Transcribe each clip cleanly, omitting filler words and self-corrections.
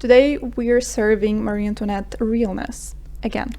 Today we're serving Marie Antoinette realness again.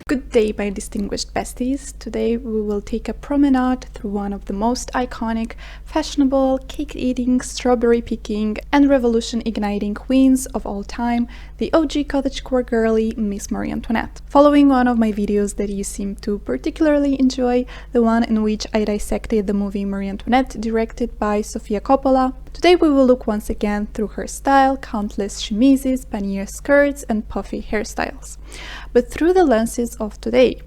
Good day, my distinguished besties. Today we will take a promenade through one of the most iconic, fashionable, cake-eating, strawberry-picking, and revolution-igniting queens of all time, the OG cottagecore girly, Miss Marie Antoinette. Following one of my videos that you seem to particularly enjoy, the one in which I dissected the movie Marie Antoinette, directed by Sofia Coppola, today we will look once again through her style, countless chemises, pannier skirts, and puffy hairstyles, but through the lenses of today.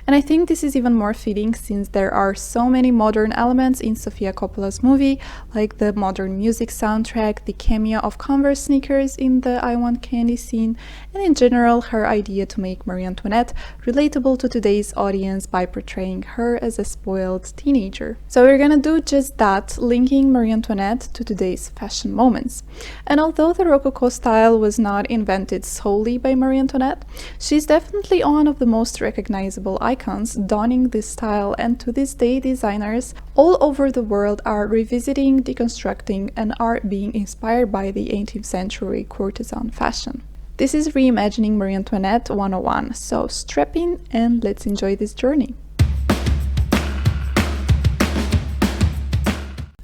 And I think this is even more fitting since there are so many modern elements in Sofia Coppola's movie, like the modern music soundtrack, the cameo of Converse sneakers in the I Want Candy scene, and in general her idea to make Marie Antoinette relatable to today's audience by portraying her as a spoiled teenager. So we're gonna do just that, linking Marie Antoinette to today's fashion moments. And although the Rococo style was not invented solely by Marie Antoinette, she's definitely one of the most recognizable icons donning this style, and to this day designers all over the world are revisiting, deconstructing, and are being inspired by the 18th century courtesan fashion. This is Reimagining Marie Antoinette 101, so strap in and let's enjoy this journey.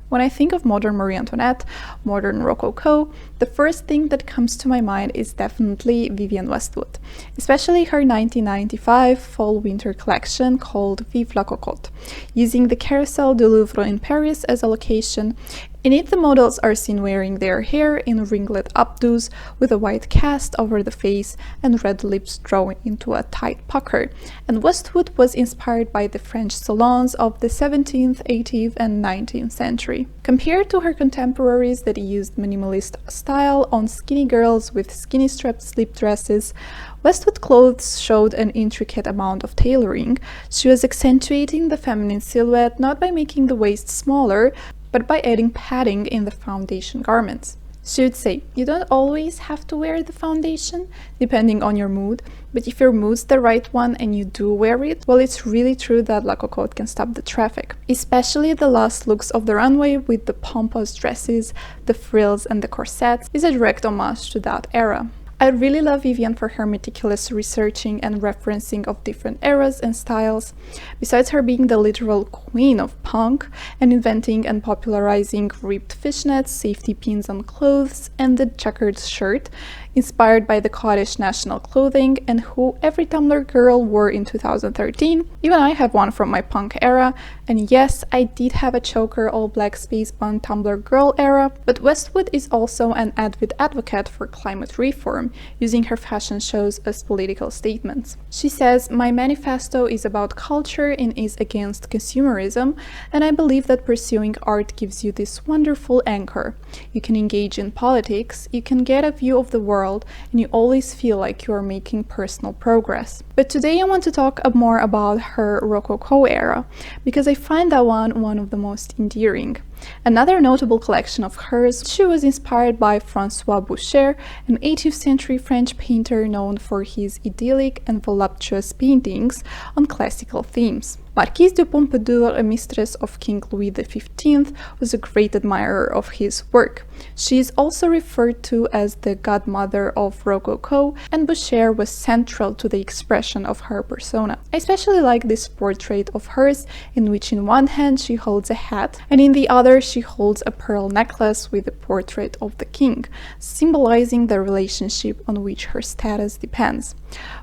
When I think of modern Marie Antoinette, modern Rococo, the first thing that comes to my mind is definitely Vivienne Westood, especially her 1995 fall-winter collection called Vive la Cocotte, using the Carousel du Louvre in Paris as a location. In it, the models are seen wearing their hair in ringlet updos with a white cast over the face and red lips drawn into a tight pucker, and Westwood was inspired by the French salons of the 17th, 18th, and 19th century. Compared to her contemporaries that used minimalist style on skinny girls with skinny strapped slip dresses, Westwood clothes showed an intricate amount of tailoring. She was accentuating the feminine silhouette not by making the waist smaller, but by adding padding in the foundation garments. She would say, you don't always have to wear the foundation, depending on your mood, but if your mood's the right one and you do wear it, well, it's really true that La Cocotte can stop the traffic. Especially the last looks of the runway with the pompous dresses, the frills, and the corsets is a direct homage to that era. I really love Vivienne for her meticulous researching and referencing of different eras and styles. Besides her being the literal queen of punk and inventing and popularizing ripped fishnets, safety pins on clothes, and the checkered shirt, inspired by the Scottish national clothing and who every Tumblr girl wore in 2013. Even I have one from my punk era, and yes, I did have a choker all black space bun Tumblr girl era, but Westwood is also an avid advocate for climate reform, using her fashion shows as political statements. She says, "My manifesto is about culture and is against consumerism, and I believe that pursuing art gives you this wonderful anchor. You can engage in politics, you can get a view of the world, and you always feel like you are making personal progress." But today I want to talk more about her Rococo era, because I find that one of the most endearing. Another notable collection of hers, she was inspired by François Boucher, an 18th century French painter known for his idyllic and voluptuous paintings on classical themes. Marquise de Pompadour, a mistress of King Louis XV, was a great admirer of his work. She is also referred to as the godmother of Rococo, and Boucher was central to the expression of her persona. I especially like this portrait of hers, in which in one hand she holds a hat, and in the other she holds a pearl necklace with the portrait of the king, symbolizing the relationship on which her status depends.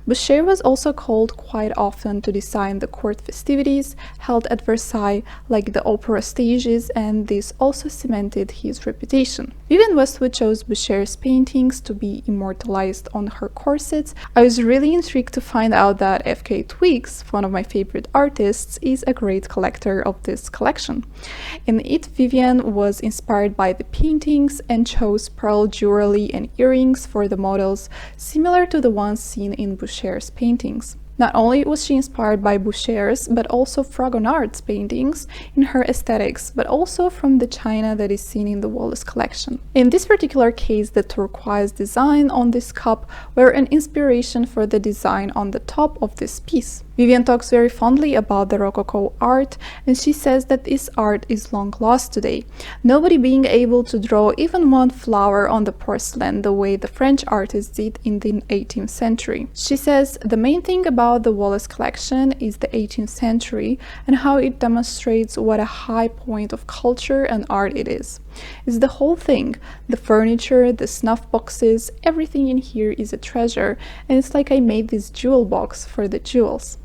Boucher was also called quite often to design the court festivities activities held at Versailles, like the opera stages, and this also cemented his reputation. Vivienne Westood chose Boucher's paintings to be immortalized on her corsets. I was really intrigued to find out that F.K. Twigs, one of my favorite artists, is a great collector of this collection. In it, Vivienne was inspired by the paintings and chose pearl jewelry and earrings for the models, similar to the ones seen in Boucher's paintings. Not only was she inspired by Boucher's, but also Fragonard's paintings in her aesthetics, but also from the china that is seen in the Wallace collection. In this particular case, the turquoise design on this cup were an inspiration for the design on the top of this piece. Vivienne talks very fondly about the Rococo art, and she says that this art is long lost today, nobody being able to draw even one flower on the porcelain the way the French artists did in the 18th century. She says the main thing about the Wallace collection is the 18th century and how it demonstrates what a high point of culture and art it is. It's the whole thing, the furniture, the snuff boxes, everything in here is a treasure, and it's like I made this jewel box for the jewels.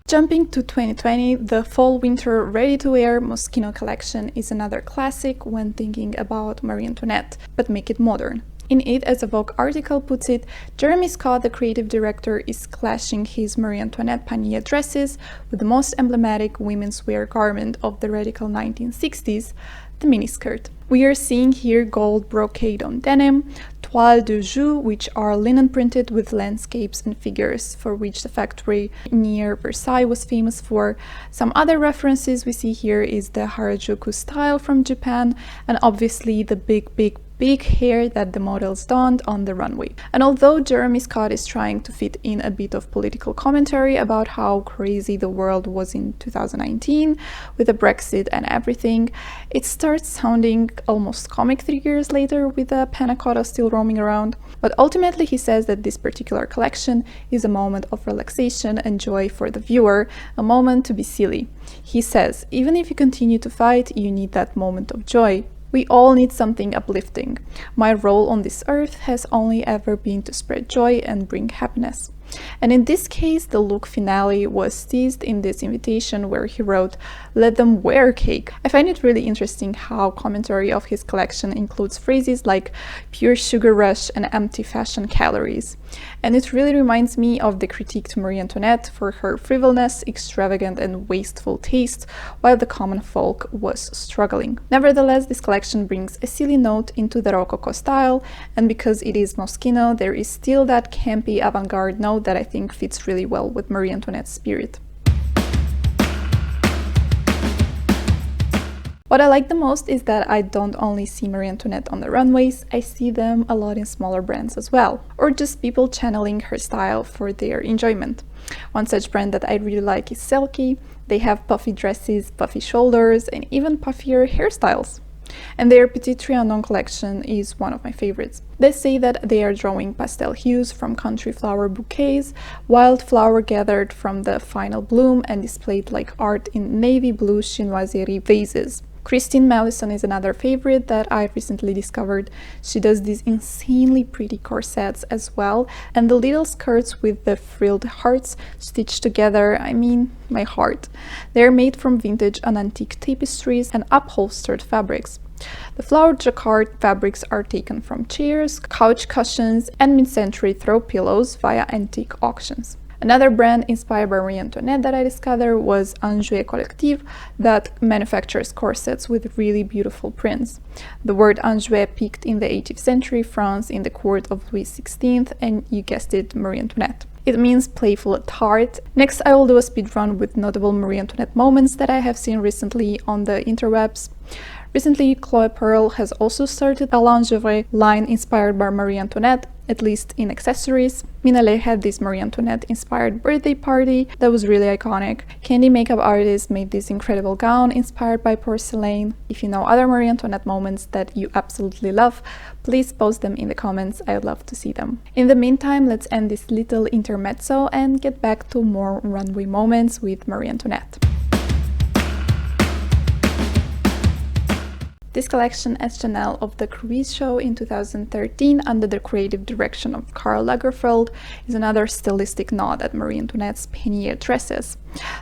Jumping to 2020, the fall-winter ready-to-wear Moschino collection is another classic when thinking about Marie Antoinette, but make it modern. In it, as a Vogue article puts it, Jeremy Scott, the creative director, is clashing his Marie Antoinette panier dresses with the most emblematic women's wear garment of the radical 1960s, the miniskirt. We are seeing here gold brocade on denim, toile de joue, which are linen printed with landscapes and figures, for which the factory near Versailles was famous for. Some other references we see here is the Harajuku style from Japan, and obviously the big hair that the models donned on the runway. And although Jeremy Scott is trying to fit in a bit of political commentary about how crazy the world was in 2019 with the Brexit and everything, it starts sounding almost comic 3 years later with the panna cotta still roaming around. But ultimately he says that this particular collection is a moment of relaxation and joy for the viewer, a moment to be silly. He says, even if you continue to fight, you need that moment of joy. We all need something uplifting. My role on this earth has only ever been to spread joy and bring happiness. And in this case, the look finale was teased in this invitation where he wrote, "Let them wear cake." I find it really interesting how commentary of his collection includes phrases like pure sugar rush and empty fashion calories. And it really reminds me of the critique to Marie Antoinette for her frivolous, extravagant and wasteful taste, while the common folk was struggling. Nevertheless, this collection brings a silly note into the Rococo style, and because it is Moschino, there is still that campy avant-garde note that I think fits really well with Marie Antoinette's spirit. What I like the most is that I don't only see Marie Antoinette on the runways, I see them a lot in smaller brands as well, or just people channeling her style for their enjoyment. One such brand that I really like is Selkie. They have puffy dresses, puffy shoulders, and even puffier hairstyles. And their Petit Trianon collection is one of my favorites. They say that they are drawing pastel hues from country flower bouquets, wild flower gathered from the final bloom and displayed like art in navy blue chinoiserie vases. Kristin Mallison is another favorite that I recently discovered. She does these insanely pretty corsets as well, and the little skirts with the frilled hearts stitched together, I mean, my heart. They're made from vintage and antique tapestries and upholstered fabrics. The flowered jacquard fabrics are taken from chairs, couch cushions, and mid-century throw pillows via antique auctions. Another brand inspired by Marie Antoinette that I discovered was Anjouet Collective, that manufactures corsets with really beautiful prints. The word Anjouet peaked in the 18th century France in the court of Louis XVI, and you guessed it, Marie Antoinette. It means playful at heart. Next, I will do a speedrun with notable Marie Antoinette moments that I have seen recently on the interwebs. Recently, Chloé Pearl has also started a lingerie line inspired by Marie Antoinette, at least in accessories. Minale had this Marie Antoinette inspired birthday party that was really iconic. Candy makeup artist made this incredible gown inspired by porcelain. If you know other Marie Antoinette moments that you absolutely love, please post them in the comments, I'd love to see them. In the meantime, let's end this little intermezzo and get back to more runway moments with Marie Antoinette. This collection as Chanel of the Cruise show in 2013 under the creative direction of Karl Lagerfeld is another stylistic nod at Marie Antoinette's pannier dresses.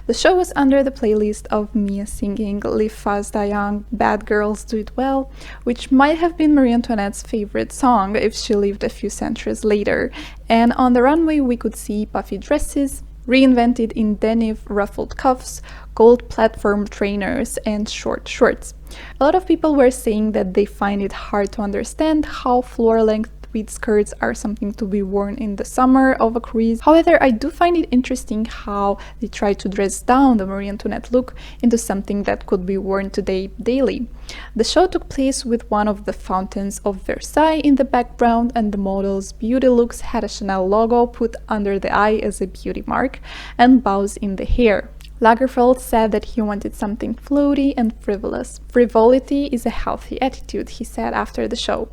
The show was under the playlist of Mia singing Live Fast Die Young, Bad Girls Do It Well, which might have been Marie Antoinette's favorite song if she lived a few centuries later, and on the runway we could see puffy dresses, reinvented in denim ruffled cuffs, gold platform trainers, and short shorts. A lot of people were saying that they find it hard to understand how floor-length tweed skirts are something to be worn in the summer of a cruise. However, I do find it interesting how they try to dress down the Marie Antoinette look into something that could be worn today daily. The show took place with one of the fountains of Versailles in the background, and the model's beauty looks had a Chanel logo put under the eye as a beauty mark and bows in the hair. Lagerfeld said that he wanted something floaty and frivolous. Frivolity is a healthy attitude, he said after the show.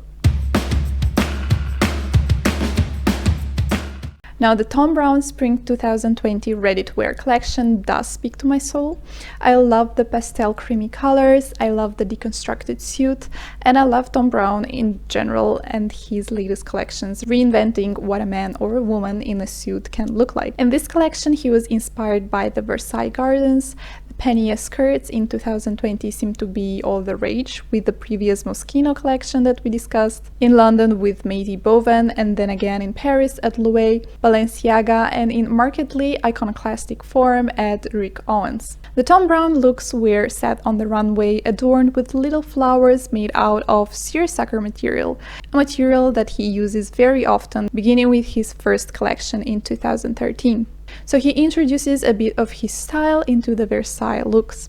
Now, the Thom Browne Spring 2020 ready-to-wear collection does speak to my soul. I love the pastel creamy colors, I love the deconstructed suit, and I love Thom Browne in general and his latest collections, reinventing what a man or a woman in a suit can look like. In this collection, he was inspired by the Versailles Gardens. Pannier skirts in 2020 seem to be all the rage, with the previous Moschino collection that we discussed, in London with Maisie Bowen, and then again in Paris at Louis, Balenciaga, and in markedly iconoclastic form at Rick Owens. The Thom Browne looks were set on the runway, adorned with little flowers made out of seersucker material, a material that he uses very often, beginning with his first collection in 2013. So he introduces a bit of his style into the Versailles looks.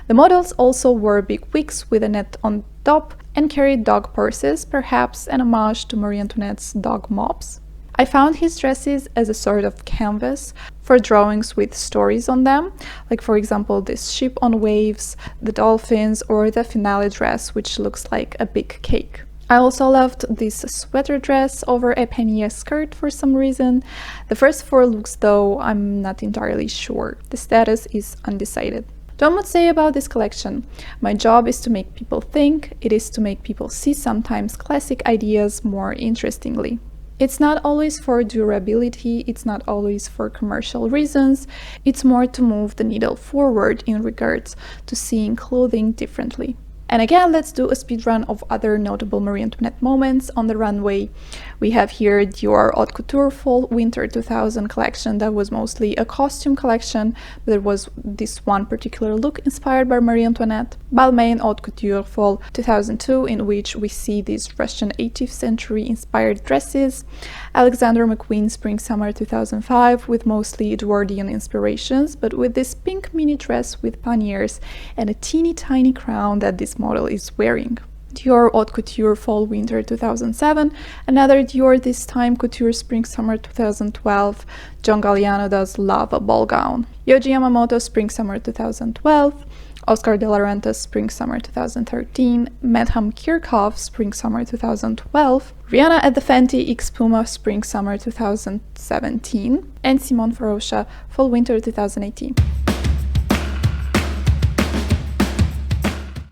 The models also wore big wigs with a net on top and carried dog purses, perhaps an homage to Marie Antoinette's dog mops. I found his dresses as a sort of canvas for drawings with stories on them, like for example this ship on waves, the dolphins, or the finale dress, which looks like a big cake. I also loved this sweater dress over a pannier skirt for some reason. The first four looks, though, I'm not entirely sure. The status is undecided. Thom would say about this collection, "My job is to make people think, it is to make people see sometimes classic ideas more interestingly. It's not always for durability, it's not always for commercial reasons, it's more to move the needle forward in regards to seeing clothing differently." And again, let's do a speed run of other notable Marie Antoinette moments on the runway. We have here Dior Haute Couture Fall Winter 2000 collection that was mostly a costume collection, but there was this one particular look inspired by Marie Antoinette. Balmain Haute Couture Fall 2002, in which we see these Russian 18th century inspired dresses. Alexander McQueen Spring Summer 2005 with mostly Edwardian inspirations, but with this pink mini dress with panniers and a teeny tiny crown that this model is wearing. Dior Haute Couture Fall Winter 2007, another Dior this time Couture Spring Summer 2012. John Galliano does love a ball gown. Yohji Yamamoto Spring Summer 2012, Oscar de la Renta Spring Summer 2013, Madame Kirchhoff Spring Summer 2012, Rihanna at the Fenty X Puma Spring Summer 2017, and Simone Farosha Fall Winter 2018.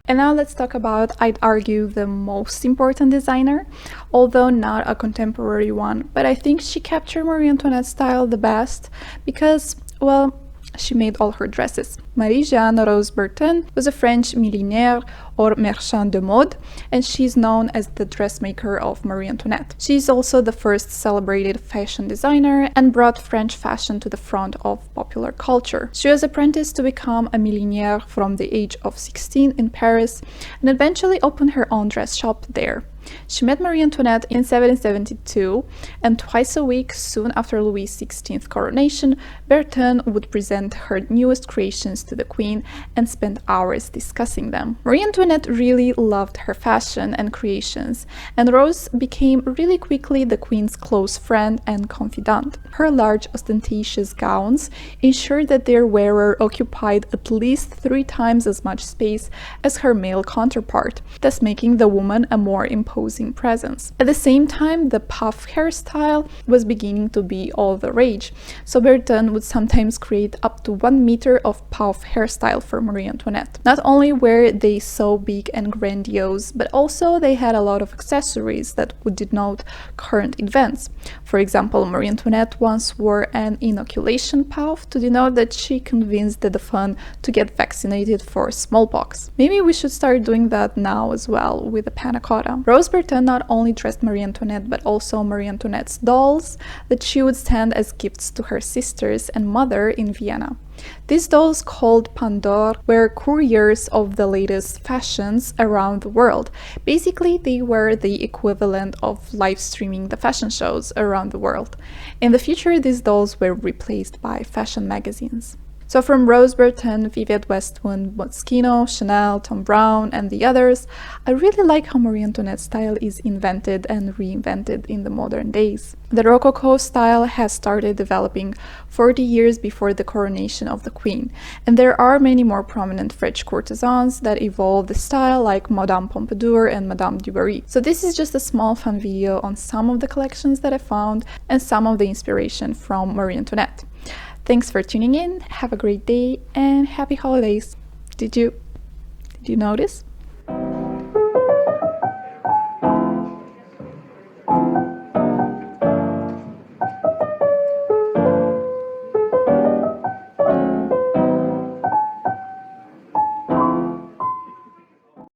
And now let's talk about, I'd argue, the most important designer, although not a contemporary one, but I think she captured Marie Antoinette's style the best because, well, she made all her dresses. Marie-Jeanne Rose Bertin was a French millionaire or marchand de mode, and she's known as the dressmaker of Marie Antoinette. She's also the first celebrated fashion designer and brought French fashion to the front of popular culture. She was apprenticed to become a millionaire from the age of 16 in Paris and eventually opened her own dress shop there. She met Marie Antoinette in 1772, and twice a week, soon after Louis XVI's coronation, Bertin would present her newest creations to the Queen and spend hours discussing them. Marie Antoinette really loved her fashion and creations, and Rose became really quickly the Queen's close friend and confidant. Her large, ostentatious gowns ensured that their wearer occupied at least 3 times as much space as her male counterpart, thus making the woman a more imposing imposing presence. At the same time, the puff hairstyle was beginning to be all the rage, so Bertin would sometimes create up to 1 meter of puff hairstyle for Marie Antoinette. Not only were they so big and grandiose, but also they had a lot of accessories that would denote current events. For example, Marie Antoinette once wore an inoculation puff to denote that she convinced the Dauphin to get vaccinated for smallpox. Maybe we should start doing that now as well with a panna cotta. Rose Bertin not only dressed Marie Antoinette but also Marie Antoinette's dolls that she would send as gifts to her sisters and mother in Vienna. These dolls, called Pandore, were couriers of the latest fashions around the world. Basically, they were the equivalent of live streaming the fashion shows around the world. In the future, these dolls were replaced by fashion magazines. So from Rose Bertin, Vivienne Westood, Moschino, Chanel, Thom, Browne, and the others, I really like how Marie Antoinette's style is invented and reinvented in the modern days. The Rococo style has started developing 40 years before the coronation of the Queen, and there are many more prominent French courtesans that evolved the style, like Madame Pompadour and Madame du Barry. So this is just a small fun video on some of the collections that I found and some of the inspiration from Marie Antoinette. Thanks for tuning in, have a great day, and happy holidays! Did you notice?